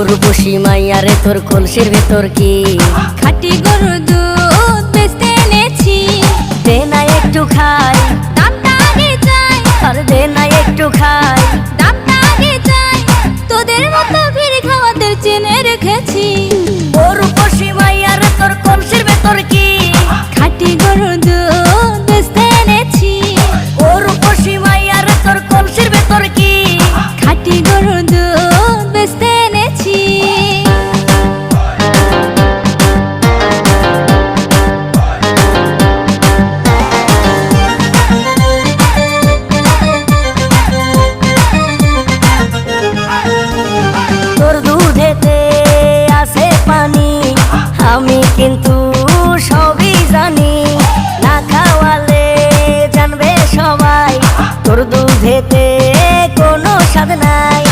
রূপসী মাইয়ারে তোর কলসির ভেতর কি খাঁটি গরুর দুধ বেচতে এনেছি। দে না একটু খাই, দামটা আগে চাই, আর দে না একটু খাই। দামটা আগে চাই, তোদের মতো ভিড় খাওয়াদের চেনে রেখেছি। ও রূপসী মাইয়ারে তোর কলসির ভেতর কি খাঁটি গরুর দুধ বেচতে এনেছি। ও রূপসী মাইয়ারে তোর কলসির ভেতর কি খাঁটি গরুর দুধ বেচতে এনেছি। তোর দুধেতে আছে পানি, আমি কিন্তু সবই জানি। না খাওয়ালে জানবে সবাই তোর দুধেতে কোনো স্বাদ নাই।